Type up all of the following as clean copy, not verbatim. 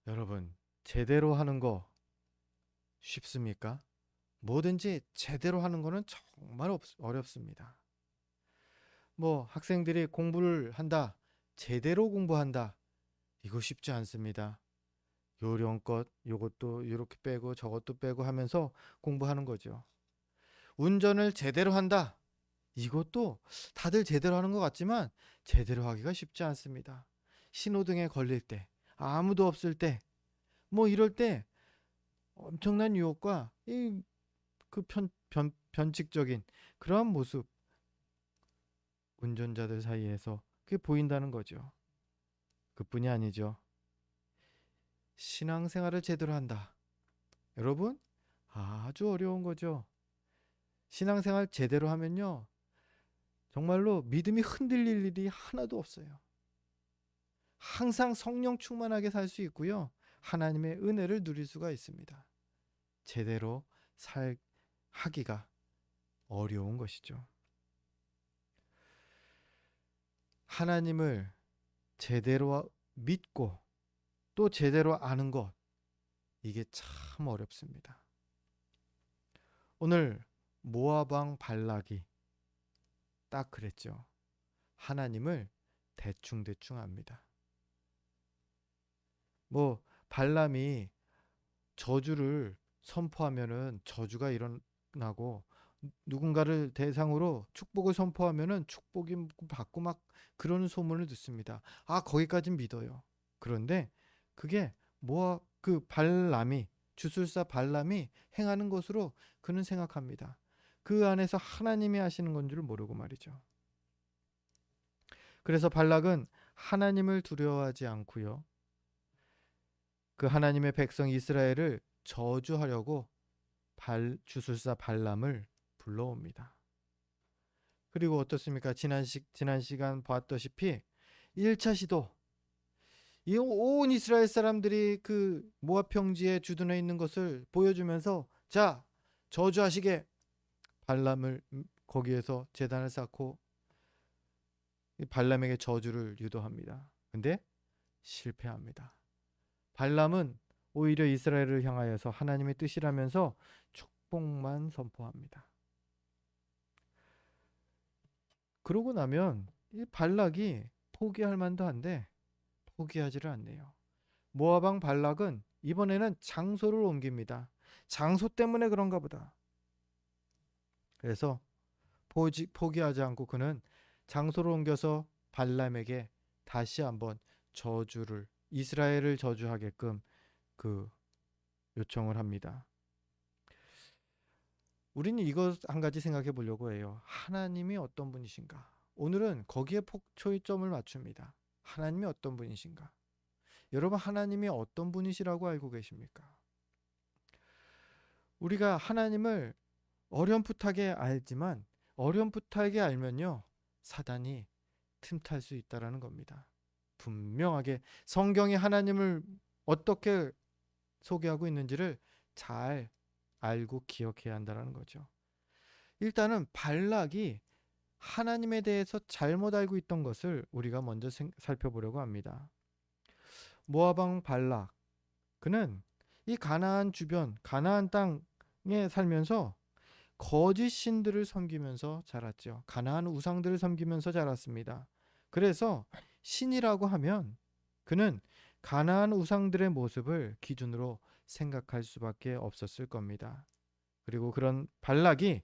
여러분, 제대로 하는 거 쉽습니까? 뭐든지 제대로 하는 거는 정말 어렵습니다. 뭐 학생들이 공부를 한다, 제대로 공부한다, 이거 쉽지 않습니다. 요령껏 요것도 이렇게 빼고 저것도 빼고 하면서 공부하는 거죠. 운전을 제대로 한다, 이것도 다들 제대로 하는 것 같지만 제대로 하기가 쉽지 않습니다. 신호등에 걸릴 때, 아무도 없을 때, 뭐 이럴 때 엄청난 유혹과 그 변칙적인 그러한 모습, 운전자들 사이에서 그게 보인다는 거죠. 그뿐이 아니죠. 신앙생활을 제대로 한다. 여러분, 아주 어려운 거죠. 신앙생활 제대로 하면요, 정말로 믿음이 흔들릴 일이 하나도 없어요. 항상 성령 충만하게 살 수 있고요, 하나님의 은혜를 누릴 수가 있습니다. 제대로 하기가 어려운 것이죠. 하나님을 제대로 믿고 또 제대로 아는 것, 이게 참 어렵습니다. 오늘 모압 왕 발락이 딱 그랬죠. 하나님을 대충대충 압니다. 뭐 발람이 저주를 선포하면은 저주가 일어나고, 누군가를 대상으로 축복을 선포하면은 축복이 받고 막 그러는 소문을 듣습니다. 아, 거기까진 믿어요. 그런데 그게 모압 그 발람이, 주술사 발람이 행하는 것으로 그는 생각합니다. 그 안에서 하나님이 하시는 건 줄 모르고 말이죠. 그래서 발락은 하나님을 두려워하지 않고요, 그 하나님의 백성 이스라엘을 저주하려고 주술사 발람을 불러옵니다. 그리고 어떻습니까? 지난 시간 봤다시피 1차 시도, 이 온 이스라엘 사람들이 그 모압 평지에 주둔해 있는 것을 보여주면서, 자, 저주하시게, 발람을 거기에서 제단을 쌓고 발람에게 저주를 유도합니다. 근데 실패합니다. 발람은 오히려 이스라엘을 향하여서 하나님의 뜻이라면서 축복만 선포합니다. 그러고 나면 이 발락이 포기할 만도 한데 포기하지를 않네요. 모압 왕 발락은 이번에는 장소를 옮깁니다. 장소 때문에 그런가 보다. 그래서 포기하지 않고 그는 장소를 옮겨서 발람에게 다시 한번 저주를, 이스라엘을 저주하게끔 그 요청을 합니다. 우리는 이것 한 가지 생각해 보려고 해요. 하나님이 어떤 분이신가? 오늘은 거기에 초점을 맞춥니다. 하나님이 어떤 분이신가? 여러분, 하나님이 어떤 분이시라고 알고 계십니까? 우리가 하나님을 어렴풋하게 알지만, 어렴풋하게 알면요, 사단이 틈탈 수 있다라는 겁니다. 분명하게 성경이 하나님을 어떻게 소개하고 있는지를 잘 알고 기억해야 한다는 거죠. 일단은 발락이 하나님에 대해서 잘못 알고 있던 것을 우리가 먼저 살펴보려고 합니다. 모압 왕 발락, 그는 이 가나안 주변, 가나안 땅에 살면서 거짓 신들을 섬기면서 자랐죠. 가나안 우상들을 섬기면서 자랐습니다. 그래서 신이라고 하면 그는 가나안 우상들의 모습을 기준으로 생각할 수밖에 없었을 겁니다. 그리고 그런 발락이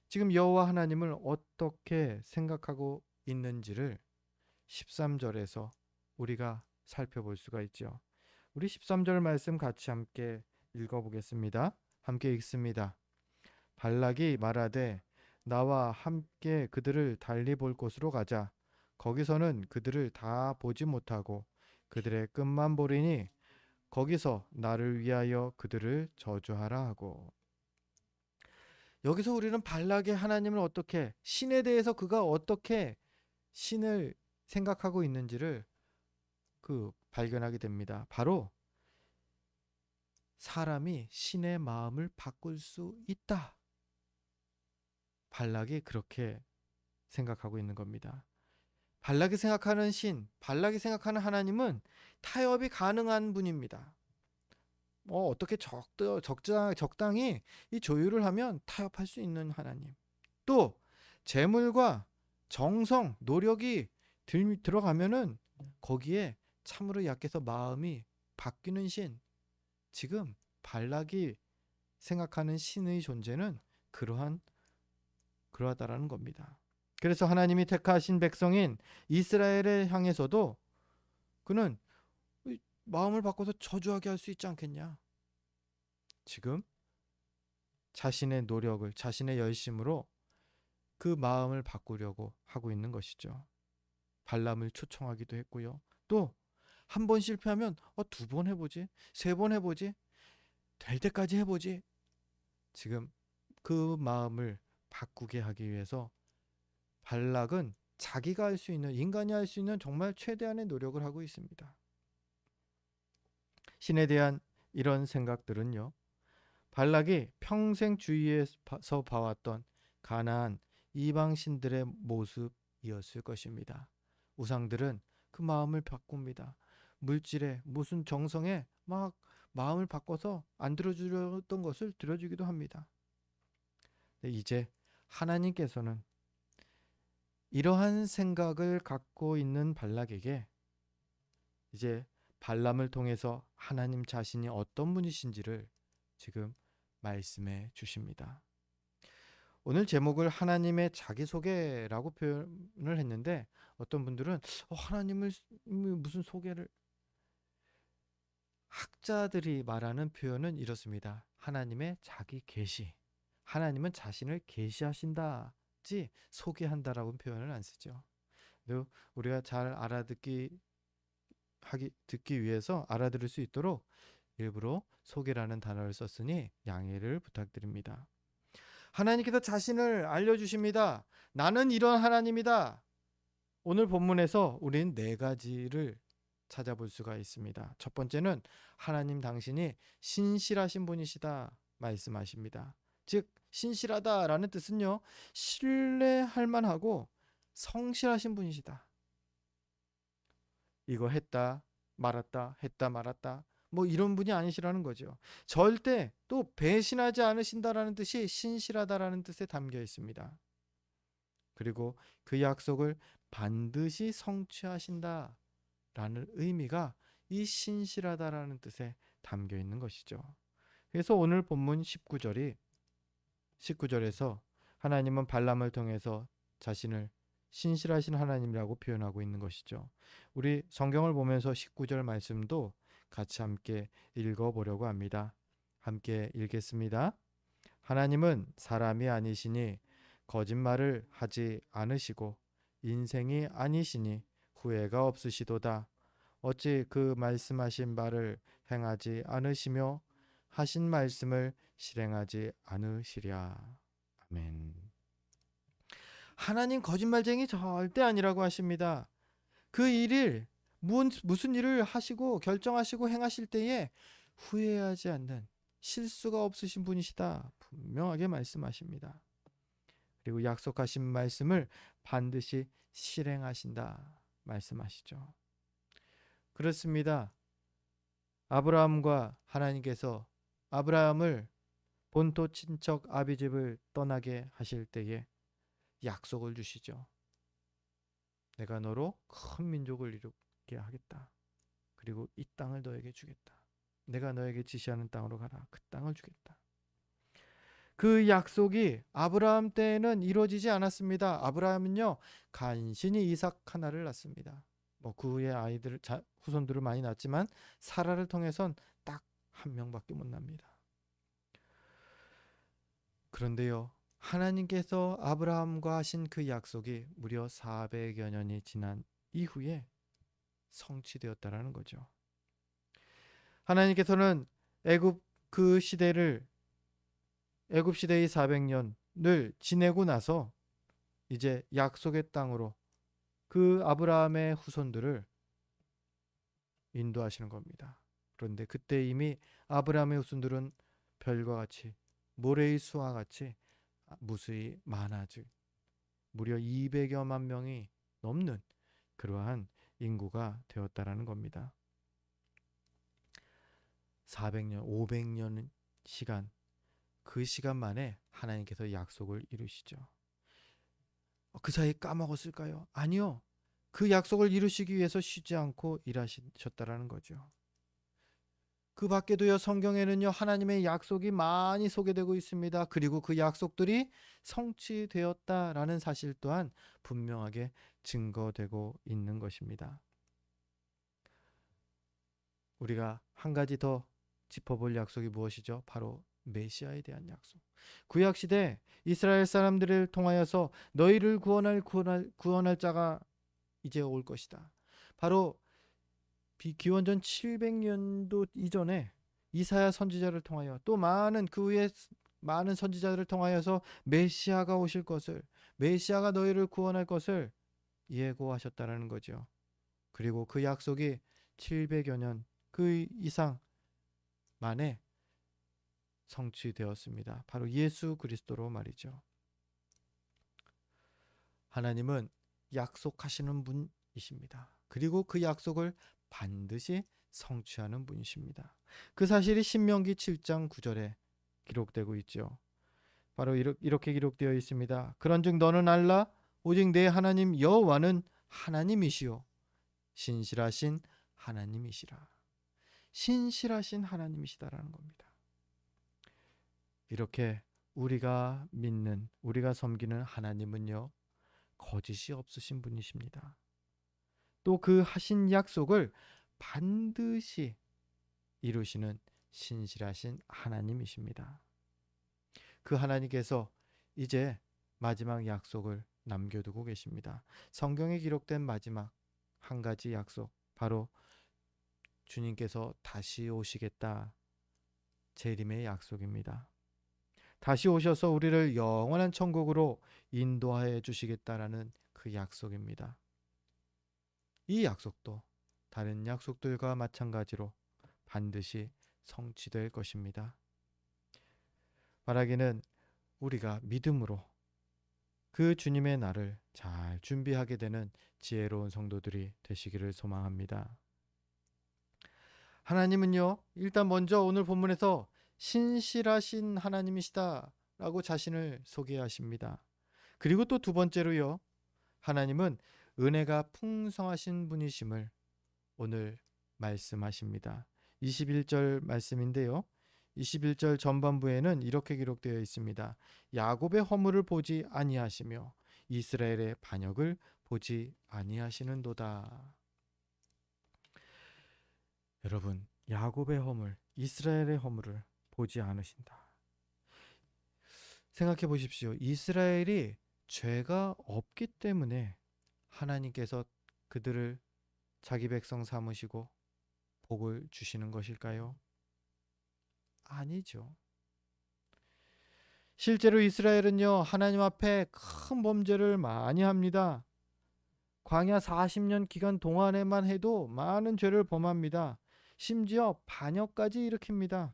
지금 여호와 하나님을 어떻게 생각하고 있는지를 13절에서 우리가 살펴볼 수가 있죠. 우리 13절 말씀 같이 함께 읽어보겠습니다. 함께 읽습니다. 발락이 말하되 나와 함께 그들을 달리 볼 곳으로 가자. 거기서는 그들을 다 보지 못하고 그들의 끝만 보리니 거기서 나를 위하여 그들을 저주하라 하고. 여기서 우리는 발락의 하나님을 어떻게, 신에 대해서 그가 어떻게 신을 생각하고 있는지를 발견하게 됩니다. 바로 사람이 신의 마음을 바꿀 수 있다. 발락이 그렇게 생각하고 있는 겁니다. 발락이 생각하는 발락이 생각하는 하나님은 타협이 가능한 분입니다. 어떻게 적당히 이 조율을 하면 타협할 수 있는 하나님. 또 재물과 정성, 노력이 들어가면은 거기에 참으로 약해서 마음이 바뀌는 지금 발락이 생각하는 신의 존재는 그러하다라는 겁니다. 그래서 하나님이 택하신 백성인 이스라엘을 향해서도 그는 마음을 바꿔서 저주하게 할 수 있지 않겠냐. 지금 자신의 노력을, 자신의 열심으로 그 마음을 바꾸려고 하고 있는 것이죠. 발람을 초청하기도 했고요. 또 한 번 실패하면 2번 해보지, 3번 해보지, 될 때까지 해보지. 지금 그 마음을 바꾸게 하기 위해서 발락은 자기가 할 수 있는, 인간이 할 수 있는 정말 최대한의 노력을 하고 있습니다. 신에 대한 이런 생각들은요, 발락이 평생 주위에서 봐왔던 가나안 이방 신들의 모습이었을 것입니다. 우상들은 그 마음을 바꿉니다. 물질에 무슨 정성에 막 마음을 바꿔서 안 들어주려던 것을 들어주기도 합니다. 이제 하나님께서는 이러한 생각을 갖고 있는 발락에게 이제 발람을 통해서 하나님 자신이 어떤 분이신지를 지금 말씀해 주십니다. 오늘 제목을 하나님의 자기소개라고 표현을 했는데 어떤 분들은 하나님을 무슨 소개를, 학자들이 말하는 표현은 이렇습니다. 하나님의 자기 계시. 하나님은 자신을 계시하신다지 소개한다라고 표현을 안 쓰죠. 그리고 우리가 잘 듣기 위해서 알아들을 수 있도록 일부러 소개라는 단어를 썼으니 양해를 부탁드립니다. 하나님께서 자신을 알려주십니다. 나는 이런 하나님이다. 오늘 본문에서 우리는 4가지를 찾아볼 수가 있습니다. 첫 번째는 하나님 당신이 신실하신 분이시다 말씀하십니다. 즉 신실하다라는 뜻은요, 신뢰할 만하고 성실하신 분이시다. 이거 했다 말았다 뭐 이런 분이 아니시라는 거죠. 절대 또 배신하지 않으신다라는 뜻이 신실하다라는 뜻에 담겨 있습니다. 그리고 그 약속을 반드시 성취하신다라는 의미가 이 신실하다라는 뜻에 담겨 있는 것이죠. 그래서 오늘 본문 19절에서 하나님은 발람을 통해서 자신을 신실하신 하나님이라고 표현하고 있는 것이죠. 우리 성경을 보면서 19절 말씀도 같이 함께 읽어보려고 합니다. 함께 읽겠습니다. 하나님은 사람이 아니시니 거짓말을 하지 않으시고 인생이 아니시니 후회가 없으시도다. 어찌 그 말씀하신 바를 행하지 않으시며 하신 말씀을 실행하지 않으시랴. 아멘. 하나님 거짓말쟁이 절대 아니라고 하십니다. 그 일을 무슨 일을 하시고 결정하시고 행하실 때에 후회하지 않는, 실수가 없으신 분이시다 분명하게 말씀하십니다. 그리고 약속하신 말씀을 반드시 실행하신다 말씀하시죠. 그렇습니다. 아브라함과 하나님께서 아브라함을 본토 친척 아비집을 떠나게 하실 때에 약속을 주시죠. 내가 너로 큰 민족을 이루게 하겠다. 그리고 이 땅을 너에게 주겠다. 내가 너에게 지시하는 땅으로 가라. 그 땅을 주겠다. 그 약속이 아브라함 때에는 이루어지지 않았습니다. 아브라함은요, 간신히 이삭 하나를 낳습니다. 그 후에 후손들을 많이 낳았지만 사라를 통해선 딱 한 명밖에 못 납니다. 그런데요, 하나님께서 아브라함과 하신 그 약속이 무려 400여 년이 지난 이후에 성취되었다라는 거죠. 하나님께서는 애굽 시대의 400년을 지내고 나서 이제 약속의 땅으로 그 아브라함의 후손들을 인도하시는 겁니다. 그런데 그때 이미 아브라함의 후손들은 별과 같이, 모래의 수와 같이 무수히 많아질, 무려 200여만 명이 넘는 그러한 인구가 되었다라는 겁니다. 400년, 500년 시간, 그 시간 만에 하나님께서 약속을 이루시죠. 그 사이에 까먹었을까요? 아니요. 그 약속을 이루시기 위해서 쉬지 않고 일하셨다라는 거죠. 그 밖에도요, 성경에는요, 하나님의 약속이 많이 소개되고 있습니다. 그리고 그 약속들이 성취되었다라는 사실 또한 분명하게 증거되고 있는 것입니다. 우리가 한 가지 더 짚어볼 약속이 무엇이죠? 바로 메시아에 대한 약속. 구약 시대 이스라엘 사람들을 통하여서 너희를 구원할 자가 이제 올 것이다. 바로 기원전 700년도 이전에 이사야 선지자를 통하여 또 많은 그 후에 많은 선지자들을 통하여서 메시아가 오실 것을, 메시아가 너희를 구원할 것을 예고하셨다라는 거죠. 그리고 그 약속이 700여 년 그 이상 만에 성취되었습니다. 바로 예수 그리스도로 말이죠. 하나님은 약속하시는 분이십니다. 그리고 그 약속을 반드시 성취하는 분이십니다. 그 사실이 신명기 7장 9절에 기록되고 있죠. 바로 이렇게 기록되어 있습니다. 그런즉 너는 알라 오직 내 하나님 여호와는 하나님이시요 신실하신 하나님이시라. 신실하신 하나님이시다라는 겁니다. 이렇게 우리가 믿는, 우리가 섬기는 하나님은요, 거짓이 없으신 분이십니다. 또 그 하신 약속을 반드시 이루시는 신실하신 하나님이십니다. 그 하나님께서 이제 마지막 약속을 남겨두고 계십니다. 성경에 기록된 마지막 한 가지 약속, 바로 주님께서 다시 오시겠다, 재림의 약속입니다. 다시 오셔서 우리를 영원한 천국으로 인도하여 주시겠다라는 그 약속입니다. 이 약속도 다른 약속들과 마찬가지로 반드시 성취될 것입니다. 바라기는 우리가 믿음으로 그 주님의 날을 잘 준비하게 되는 지혜로운 성도들이 되시기를 소망합니다. 하나님은요, 일단 먼저 오늘 본문에서 신실하신 하나님이시다 라고 자신을 소개하십니다. 그리고 또 두 번째로요, 하나님은 은혜가 풍성하신 분이심을 오늘 말씀하십니다. 21절 말씀인데요. 21절 전반부에는 이렇게 기록되어 있습니다. 야곱의 허물을 보지 아니하시며 이스라엘의 반역을 보지 아니하시는도다. 여러분, 야곱의 허물, 이스라엘의 허물을 보지 않으신다. 생각해 보십시오. 이스라엘이 죄가 없기 때문에 하나님께서 그들을 자기 백성 삼으시고 복을 주시는 것일까요? 아니죠. 실제로 이스라엘은요, 하나님 앞에 큰 범죄를 많이 합니다. 광야 40년 기간 동안에만 해도 많은 죄를 범합니다. 심지어 반역까지 일으킵니다.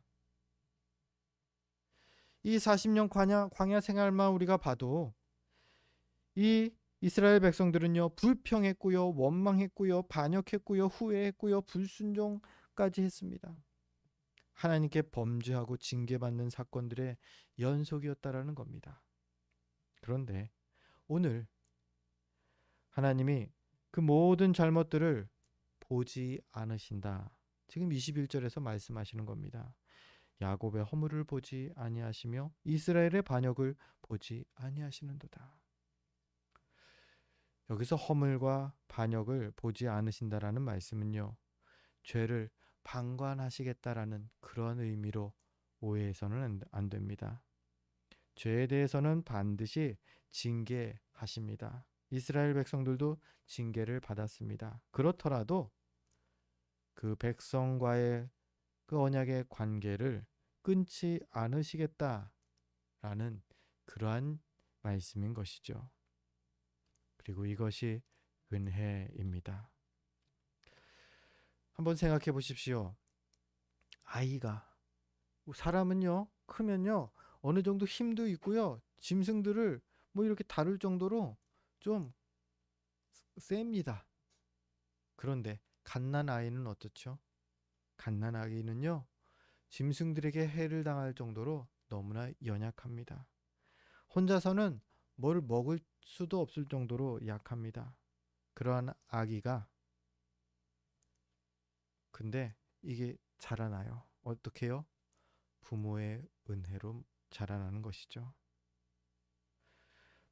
이 40년 광야 생활만 우리가 봐도 이 이스라엘 백성들은요, 불평했고요, 원망했고요, 반역했고요, 후회했고요, 불순종까지 했습니다. 하나님께 범죄하고 징계받는 사건들의 연속이었다라는 겁니다. 그런데 오늘 하나님이 그 모든 잘못들을 보지 않으신다. 지금 21절에서 말씀하시는 겁니다. 야곱의 허물을 보지 아니하시며 이스라엘의 반역을 보지 아니하시는도다. 여기서 허물과 반역을 보지 않으신다라는 말씀은요, 죄를 방관하시겠다라는 그런 의미로 오해해서는 안 됩니다. 죄에 대해서는 반드시 징계하십니다. 이스라엘 백성들도 징계를 받았습니다. 그렇더라도 그 백성과의 그 언약의 관계를 끊지 않으시겠다라는 그러한 말씀인 것이죠. 그리고 이것이 은혜입니다. 한번 생각해 보십시오. 사람은요, 크면요, 어느 정도 힘도 있고요, 짐승들을 뭐 이렇게 다룰 정도로 좀 셉니다. 그런데 갓난 아이는 어떻죠? 갓난 아기는요, 짐승들에게 해를 당할 정도로 너무나 연약합니다. 혼자서는 뭘 먹을 수도 없을 정도로 약합니다. 그러한 아기가 근데 이게 자라나요. 어떻게 해요? 부모의 은혜로 자라나는 것이죠.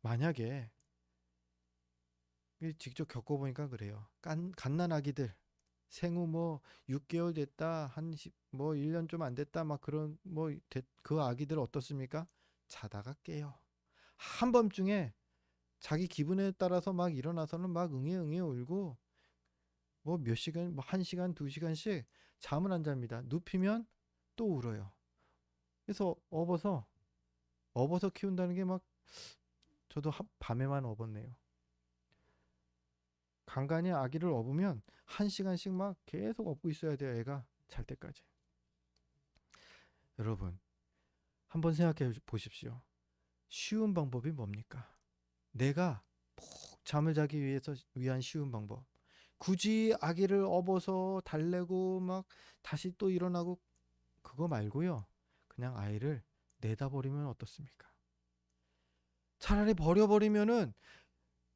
만약에 직접 겪어보니까 그래요. 갓난 아기들 생후 뭐 6개월 됐다 뭐 1년 좀 안 됐다 막 그런 그 아기들 어떻습니까? 자다가 깨요. 한밤중에 자기 기분에 따라서 막 일어나서는 막 응애응애 울고 뭐 몇 시간 뭐 1시간 2시간씩 잠을 안 잡니다. 눕히면 또 울어요. 그래서 업어서 키운다는 게 막 저도 밤에만 업었네요. 간간히 아기를 업으면 1시간씩 막 계속 업고 있어야 돼요. 애가 잘 때까지. 여러분 한번 생각해 보십시오. 쉬운 방법이 뭡니까? 내가 푹 잠을 자기 위한 쉬운 방법. 굳이 아기를 업어서 달래고 막 다시 또 일어나고 그거 말고요. 그냥 아이를 내다 버리면 어떻습니까? 차라리 버려버리면은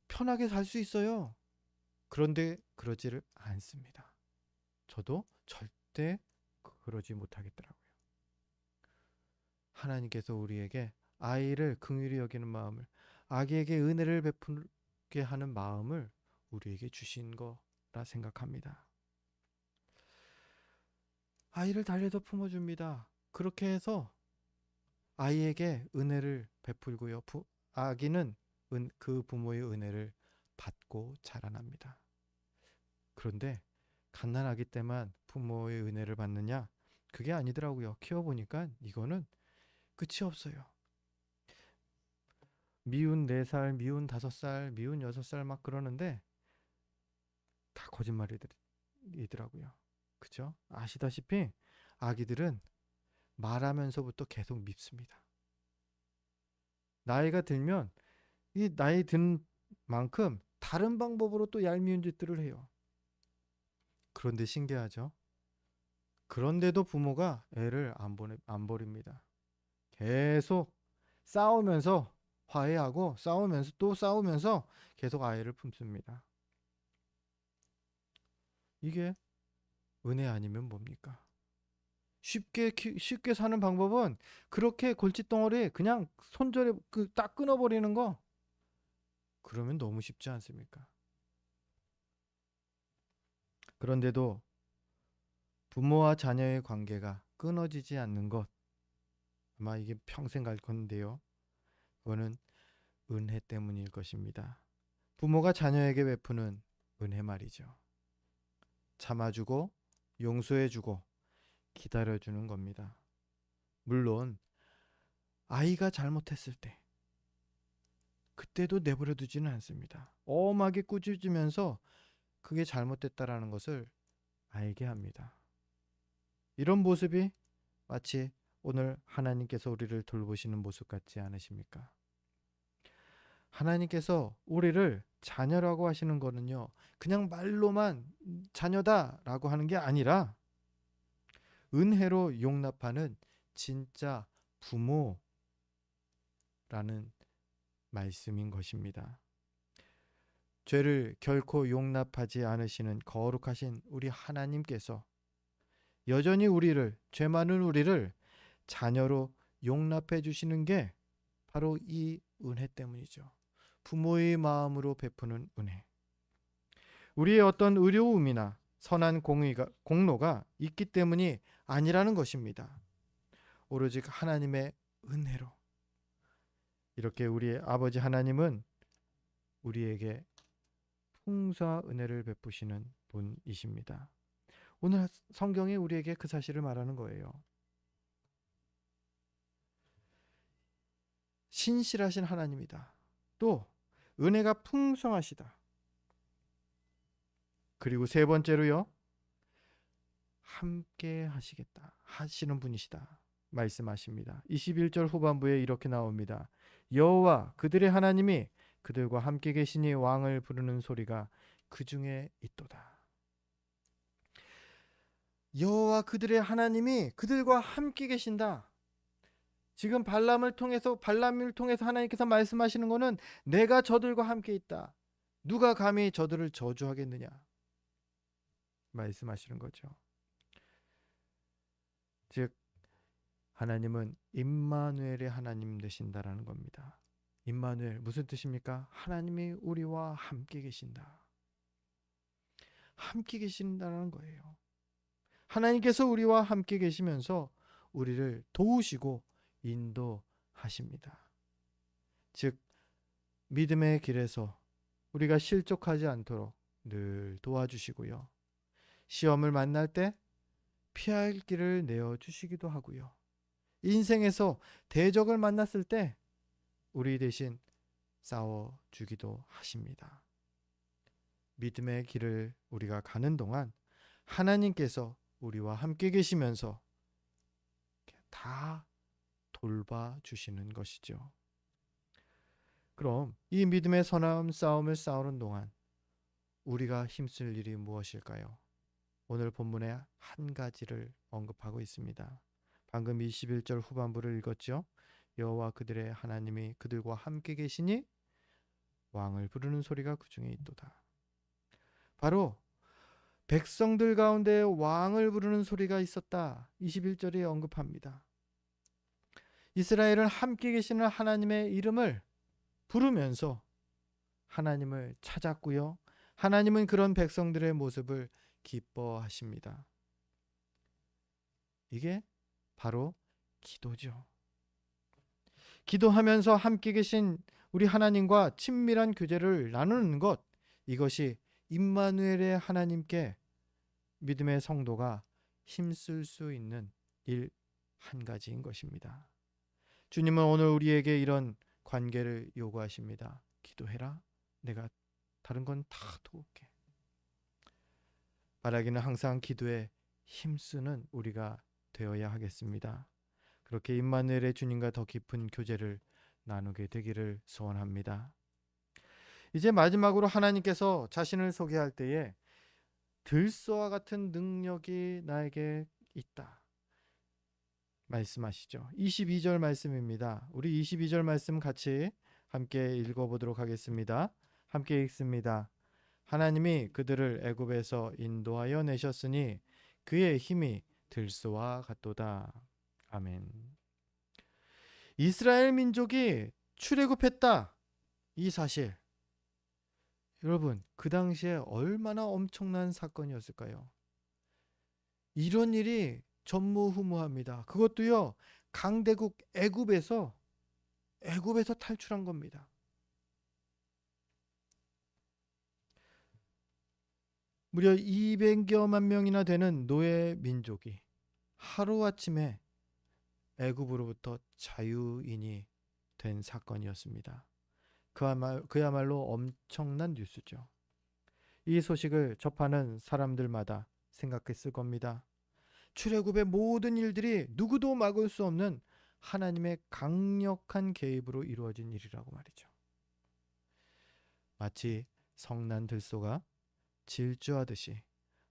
편하게 살 수 있어요. 그런데 그러지를 않습니다. 저도 절대 그러지 못하겠더라고요. 하나님께서 우리에게 아이를 긍휼히 여기는 마음을, 아기에게 은혜를 베풀게 하는 마음을 우리에게 주신 거라 생각합니다. 아이를 달래서 품어줍니다. 그렇게 해서 아이에게 은혜를 베풀고요. 아기는 그 부모의 은혜를 받고 자라납니다. 그런데 갓난아기 때만 부모의 은혜를 받느냐? 그게 아니더라고요. 키워보니까 이거는 끝이 없어요. 미운 4살, 미운 5살, 미운 6살 막 그러는데 다 거짓말이더라고요. 그죠? 아시다시피 아기들은 말하면서부터 계속 밉습니다. 나이가 들면 이 나이 든 만큼 다른 방법으로 또 얄미운 짓들을 해요. 그런데 신기하죠? 그런데도 부모가 애를 안 버립니다. 계속 싸우면서 화해하고 싸우면서 또 싸우면서 계속 아이를 품습니다. 이게 은혜 아니면 뭡니까? 쉽게 사는 방법은 그렇게 골칫덩어리 그냥 손절에 딱 끊어버리는 거. 그러면 너무 쉽지 않습니까? 그런데도 부모와 자녀의 관계가 끊어지지 않는 것, 아마 이게 평생 갈 건데요. 그거는 은혜 때문일 것입니다. 부모가 자녀에게 베푸는 은혜 말이죠. 참아주고 용서해주고 기다려주는 겁니다. 물론 아이가 잘못했을 때 그때도 내버려 두지는 않습니다. 엄하게 꾸짖으면서 그게 잘못됐다라는 것을 알게 합니다. 이런 모습이 마치 오늘 하나님께서 우리를 돌보시는 모습 같지 않으십니까? 하나님께서 우리를 자녀라고 하시는 거는요, 그냥 말로만 자녀다라고 하는 게 아니라 은혜로 용납하는 진짜 부모라는 말씀인 것입니다. 죄를 결코 용납하지 않으시는 거룩하신 우리 하나님께서 여전히 죄 많은 우리를 자녀로 용납해 주시는 게 바로 이 은혜 때문이죠. 부모의 마음으로 베푸는 은혜. 우리의 어떤 의로움이나 선한 공로가 있기 때문이 아니라는 것입니다. 오로지 하나님의 은혜로. 이렇게 우리의 아버지 하나님은 우리에게 풍성한 은혜를 베푸시는 분이십니다. 오늘 성경이 우리에게 그 사실을 말하는 거예요. 신실하신 하나님이다. 또 은혜가 풍성하시다. 그리고 세 번째로요. 함께 하시는 분이시다. 말씀하십니다. 21절 후반부에 이렇게 나옵니다. 여호와 그들의 하나님이 그들과 함께 계시니 왕을 부르는 소리가 그 중에 있도다. 여호와 그들의 하나님이 그들과 함께 계신다. 지금 발람을 통해서 하나님께서 말씀하시는 것은 내가 저들과 함께 있다. 누가 감히 저들을 저주하겠느냐 말씀하시는 거죠. 즉 하나님은 임마누엘의 하나님 되신다라는 겁니다. 임마누엘 무슨 뜻입니까? 하나님이 우리와 함께 계신다. 함께 계신다는 거예요. 하나님께서 우리와 함께 계시면서 우리를 도우시고 인도하십니다. 즉 믿음의 길에서 우리가 실족하지 않도록 늘 도와주시고요. 시험을 만날 때 피할 길을 내어주시기도 하고요. 인생에서 대적을 만났을 때 우리 대신 싸워주기도 하십니다. 믿음의 길을 우리가 가는 동안 하나님께서 우리와 함께 계시면서 다 돌봐주시는 것이죠. 그럼 이 믿음의 선한 싸움을 싸우는 동안 우리가 힘쓸 일이 무엇일까요? 오늘 본문에 한 가지를 언급하고 있습니다. 방금 21절 후반부를 읽었죠. 여호와 그들의 하나님이 그들과 함께 계시니 왕을 부르는 소리가 그 중에 있도다. 바로 백성들 가운데 왕을 부르는 소리가 있었다. 21절에 언급합니다. 이스라엘은 함께 계시는 하나님의 이름을 부르면서 하나님을 찾았고요. 하나님은 그런 백성들의 모습을 기뻐하십니다. 이게 바로 기도죠. 기도하면서 함께 계신 우리 하나님과 친밀한 교제를 나누는 것, 이것이 임마누엘의 하나님께 믿음의 성도가 힘쓸 수 있는 일 한 가지인 것입니다. 주님은 오늘 우리에게 이런 관계를 요구하십니다. 기도해라. 내가 다른 건 다 도울게. 바라기는 항상 기도에 힘쓰는 우리가 되어야 하겠습니다. 그렇게 임마누엘의 주님과 더 깊은 교제를 나누게 되기를 소원합니다. 이제 마지막으로 하나님께서 자신을 소개할 때에 들소와 같은 능력이 나에게 있다 말씀하시죠. 22절 말씀입니다. 우리 22절 말씀 같이 함께 읽어보도록 하겠습니다. 함께 읽습니다. 하나님이 그들을 애굽에서 인도하여 내셨으니 그의 힘이 들소와 같도다. 아멘. 이스라엘 민족이 출애굽했다. 이 사실 여러분 그 당시에 얼마나 엄청난 사건이었을까요? 이런 일이 전무후무합니다. 그것도요 강대국 애굽에서 탈출한 겁니다. 무려 200여만 명이나 되는 노예 민족이 하루아침에 애굽으로부터 자유인이 된 사건이었습니다. 그야말로 엄청난 뉴스죠. 이 소식을 접하는 사람들마다 생각했을 겁니다. 출애굽의 모든 일들이 누구도 막을 수 없는 하나님의 강력한 개입으로 이루어진 일이라고 말이죠. 마치 성난 들소가 질주하듯이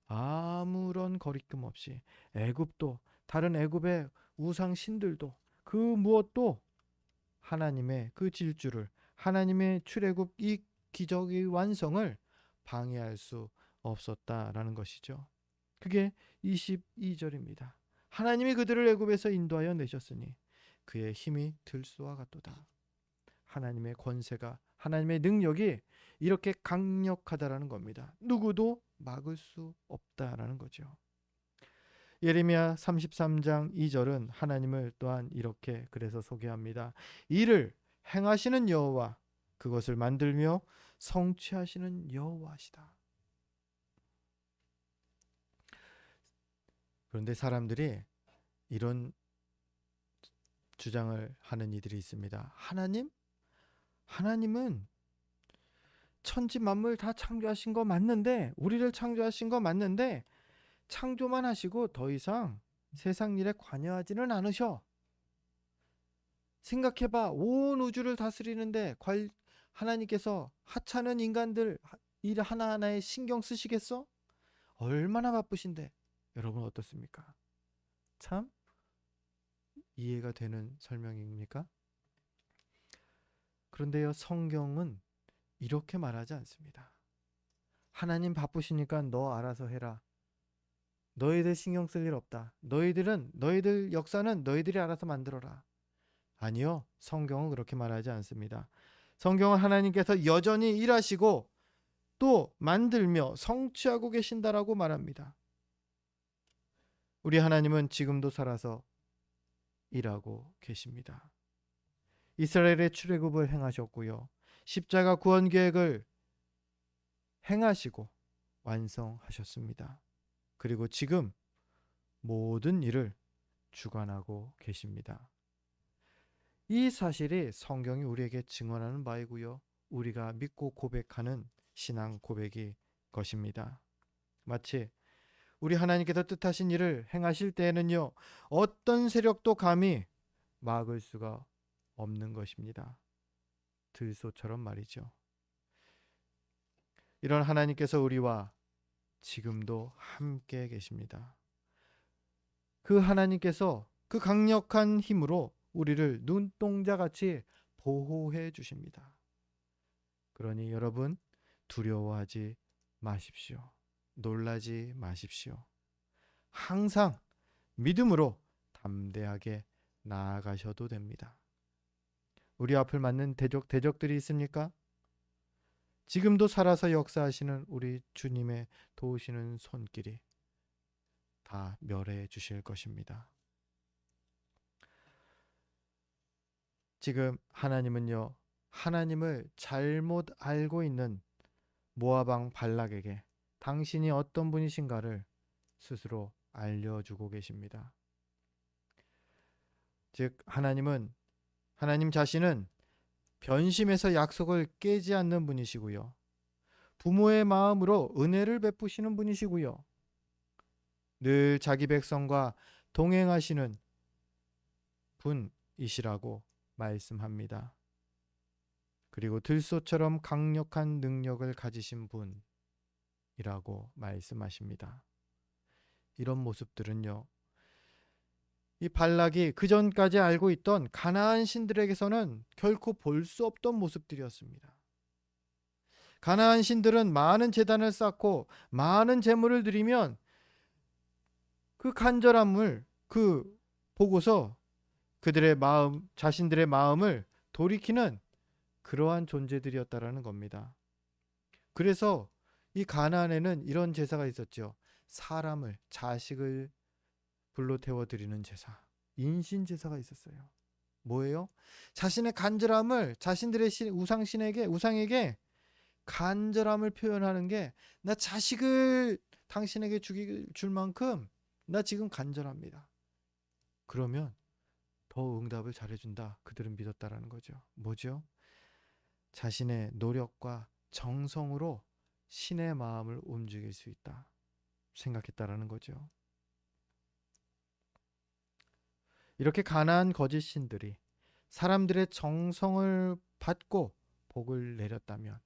아무런 거리낌 없이 애굽도 다른 애굽의 우상 신들도 그 무엇도 하나님의 그 질주를 하나님의 출애굽 이 기적의 완성을 방해할 수 없었다라는 것이죠. 그게 22절입니다. 하나님이 그들을 애굽에서 인도하여 내셨으니 그의 힘이 들소와 같도다. 하나님의 권세가 하나님의 능력이 이렇게 강력하다라는 겁니다. 누구도 막을 수 없다라는 거죠. 예레미야 33장 2절은 하나님을 또한 이렇게 그래서 소개합니다. 이를 행하시는 여호와 그것을 만들며 성취하시는 여호와시다. 그런데 사람들이 이런 주장을 하는 이들이 있습니다. 하나님은 천지 만물 다 창조하신 거 맞는데 우리를 창조하신 거 맞는데 창조만 하시고 더 이상 세상 일에 관여하지는 않으셔. 생각해봐. 온 우주를 다스리는데 하나님께서 하찮은 인간들 일 하나하나에 신경 쓰시겠어? 얼마나 바쁘신데. 여러분 어떻습니까? 참 이해가 되는 설명입니까? 그런데요, 성경은 이렇게 말하지 않습니다. 하나님 바쁘시니까 너 알아서 해라. 너희들 신경 쓸 일 없다. 너희들 역사는 너희들이 알아서 만들어라. 아니요, 성경은 그렇게 말하지 않습니다. 성경은 하나님께서 여전히 일하시고 또 만들며 성취하고 계신다라고 말합니다. 우리 하나님은 지금도 살아서 일하고 계십니다. 이스라엘의 출애굽을 행하셨고요. 십자가 구원 계획을 행하시고 완성하셨습니다. 그리고 지금 모든 일을 주관하고 계십니다. 이 사실이 성경이 우리에게 증언하는 바이고요. 우리가 믿고 고백하는 신앙 고백이 것입니다. 마치 우리 하나님께서 뜻하신 일을 행하실 때에는요, 어떤 세력도 감히 막을 수가 없는 것입니다. 들소처럼 말이죠. 이런 하나님께서 우리와 지금도 함께 계십니다. 그 하나님께서 그 강력한 힘으로 우리를 눈동자같이 보호해 주십니다. 그러니 여러분 두려워하지 마십시오. 놀라지 마십시오. 항상 믿음으로 담대하게 나아가셔도 됩니다. 우리 앞을 맞는 대적들이 있습니까? 지금도 살아서 역사하시는 우리 주님의 도우시는 손길이 다 멸해 주실 것입니다. 지금 하나님은요, 하나님을 잘못 알고 있는 모압 왕 발락에게 당신이 어떤 분이신가를 스스로 알려주고 계십니다. 즉 하나님 자신은 변심해서 약속을 깨지 않는 분이시고요. 부모의 마음으로 은혜를 베푸시는 분이시고요. 늘 자기 백성과 동행하시는 분이시라고 말씀합니다. 그리고 들소처럼 강력한 능력을 가지신 분이라고 말씀하십니다. 이런 모습들은요, 이 발락이 그 전까지 알고 있던 가나안 신들에게서는 결코 볼 수 없던 모습들이었습니다. 가나안 신들은 많은 제단을 쌓고 많은 제물을 드리면 그 간절함을 보고서 자신들의 마음을 돌이키는 그러한 존재들이었다라는 겁니다. 그래서 이 가나안에는 이런 제사가 있었죠. 자식을 불로 태워 드리는 제사, 인신 제사가 있었어요. 뭐예요? 자신의 간절함을 자신들의 우상에게 간절함을 표현하는 게, 나 자식을 당신에게 줄 만큼 나 지금 간절합니다. 그러면 더 응답을 잘해준다. 그들은 믿었다라는 거죠. 뭐죠? 자신의 노력과 정성으로 신의 마음을 움직일 수 있다 생각했다라는 거죠. 이렇게 가나안 거짓 신들이 사람들의 정성을 받고 복을 내렸다면,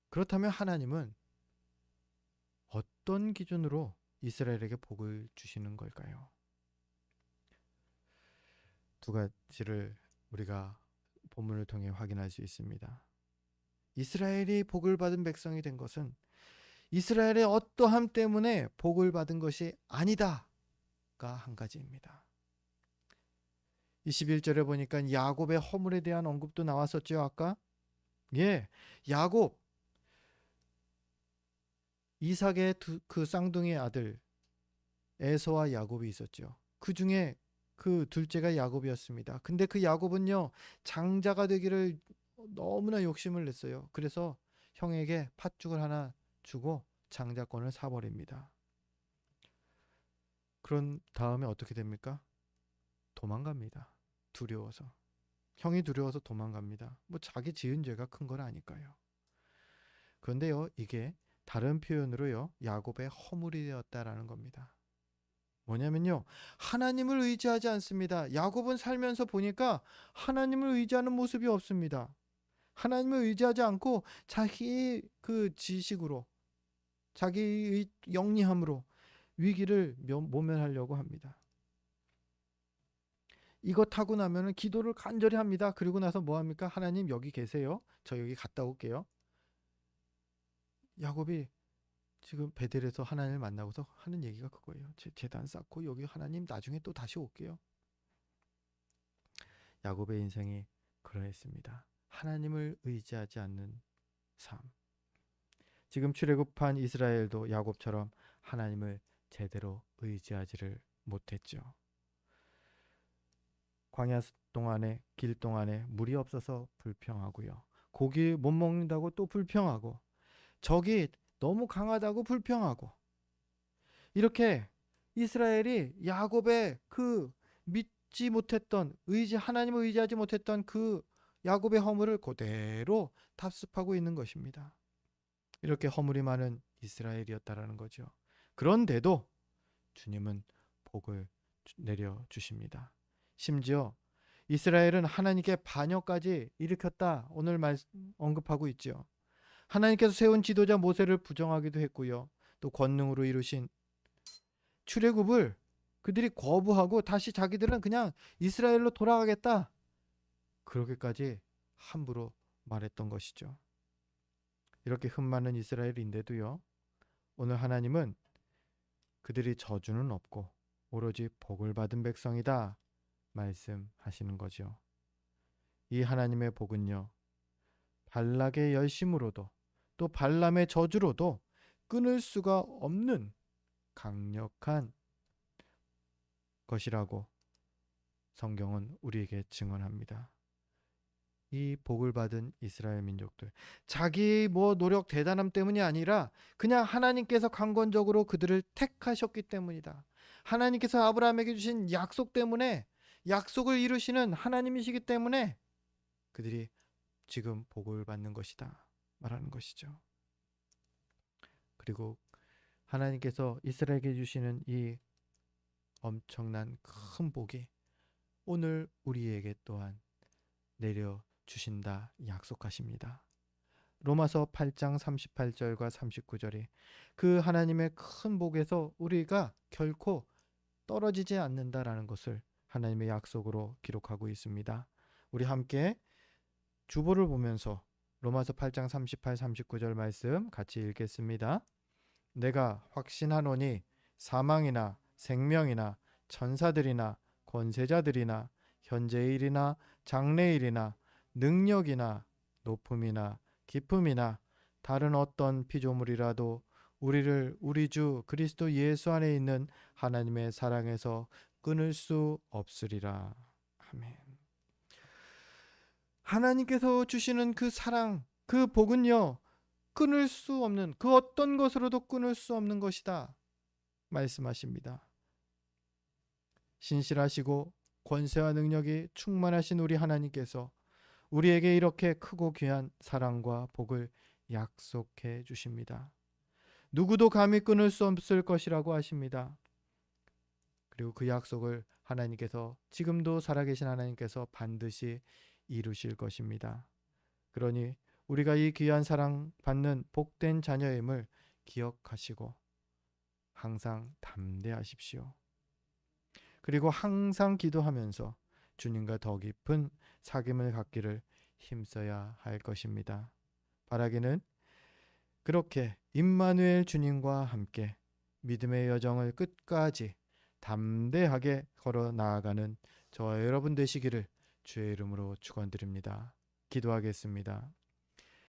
그렇다면 하나님은 어떤 기준으로 이스라엘에게 복을 주시는 걸까요? 두 가지를 우리가 본문을 통해 확인할 수 있습니다. 이스라엘이 복을 받은 백성이 된 것은 이스라엘의 어떠함 때문에 복을 받은 것이 아니다가 한 가지입니다. 21절에 보니까 야곱의 허물에 대한 언급도 나왔었죠. 아까 야곱, 이삭의 그 쌍둥이 아들 에서와 야곱이 있었죠. 그 중에 그 둘째가 야곱이었습니다. 근데 그 야곱은요, 장자가 되기를 너무나 욕심을 냈어요. 그래서 형에게 팥죽을 하나 주고 장자권을 사버립니다. 그런 다음에 어떻게 됩니까? 도망갑니다. 두려워서. 형이 두려워서 도망갑니다. 자기 지은 죄가 큰 건 아닐까요? 그런데요, 이게 다른 표현으로요, 야곱의 허물이 되었다라는 겁니다. 뭐냐면요, 하나님을 의지하지 않습니다. 야곱은 살면서 보니까 하나님을 의지하는 모습이 없습니다. 하나님을 의지하지 않고 자기 그 지식으로, 자기의 영리함으로 위기를 모면하려고 합니다. 이거 타고 나면은 기도를 간절히 합니다. 그리고 나서 뭐 합니까? 하나님 여기 계세요. 저 여기 갔다 올게요. 야곱이 지금 베델에서 하나님을 만나고서 하는 얘기가 그거예요. 제단 쌓고 여기 하나님 나중에 또 다시 올게요. 야곱의 인생이 그러했습니다. 하나님을 의지하지 않는 삶. 지금 출애굽한 이스라엘도 야곱처럼 하나님을 제대로 의지하지를 못했죠. 광야 동안에 길 동안에 물이 없어서 불평하고요. 고기 못 먹는다고 또 불평하고 적이 너무 강하다고 불평하고 이렇게 이스라엘이 야곱의 그 믿지 못했던 하나님을 의지하지 못했던 그 야곱의 허물을 그대로 답습하고 있는 것입니다. 이렇게 허물이 많은 이스라엘이었다라는 거죠. 그런데도 주님은 복을 내려 주십니다. 심지어 이스라엘은 하나님께 반역까지 일으켰다. 오늘 언급하고 있죠. 하나님께서 세운 지도자 모세를 부정하기도 했고요. 또 권능으로 이루신 출애굽을 그들이 거부하고 다시 자기들은 그냥 이스라엘로 돌아가겠다. 그렇게까지 함부로 말했던 것이죠. 이렇게 흠 많은 이스라엘인데도요. 오늘 하나님은 그들이 저주는 없고 오로지 복을 받은 백성이다 말씀하시는 거죠. 이 하나님의 복은요. 발락의 열심으로도 또 발람의 저주로도 끊을 수가 없는 강력한 것이라고 성경은 우리에게 증언합니다. 이 복을 받은 이스라엘 민족들, 자기 노력 대단함 때문이 아니라 그냥 하나님께서 강권적으로 그들을 택하셨기 때문이다. 하나님께서 아브라함에게 주신 약속 때문에, 약속을 이루시는 하나님이시기 때문에 그들이 지금 복을 받는 것이다 말하는 것이죠. 그리고 하나님께서 이스라엘에게 주시는 이 엄청난 큰 복이 오늘 우리에게 또한 내려 주신다 약속하십니다. 로마서 8장 38절과 39절이 그 하나님의 큰 복에서 우리가 결코 떨어지지 않는다라는 것을 하나님의 약속으로 기록하고 있습니다. 우리 함께 주보를 보면서 로마서 8장 38, 39절 말씀 같이 읽겠습니다. 내가 확신하노니 사망이나 생명이나 천사들이나 권세자들이나 현재의 일이나 장래의 일이나 능력이나 높음이나 깊음이나 다른 어떤 피조물이라도 우리를 우리 주 그리스도 예수 안에 있는 하나님의 사랑에서 끊을 수 없으리라. 아멘. 하나님께서 주시는 그 사랑, 그 복은요, 끊을 수 없는, 그 어떤 것으로도 끊을 수 없는 것이다 말씀하십니다. 신실하시고 권세와 능력이 충만하신 우리 하나님께서 우리에게 이렇게 크고 귀한 사랑과 복을 약속해 주십니다. 누구도 감히 끊을 수 없을 것이라고 하십니다. 그리고 그 약속을 하나님께서, 지금도 살아계신 하나님께서 반드시 이루실 것입니다. 그러니 우리가 이 귀한 사랑 받는 복된 자녀임을 기억하시고 항상 담대하십시오. 그리고 항상 기도하면서 주님과 더 깊은 사귐을 갖기를 힘써야 할 것입니다. 바라기는 그렇게 임마누엘 주님과 함께 믿음의 여정을 끝까지 담대하게 걸어 나아가는 저와 여러분 되시기를 주의 이름으로 축원드립니다. 기도하겠습니다.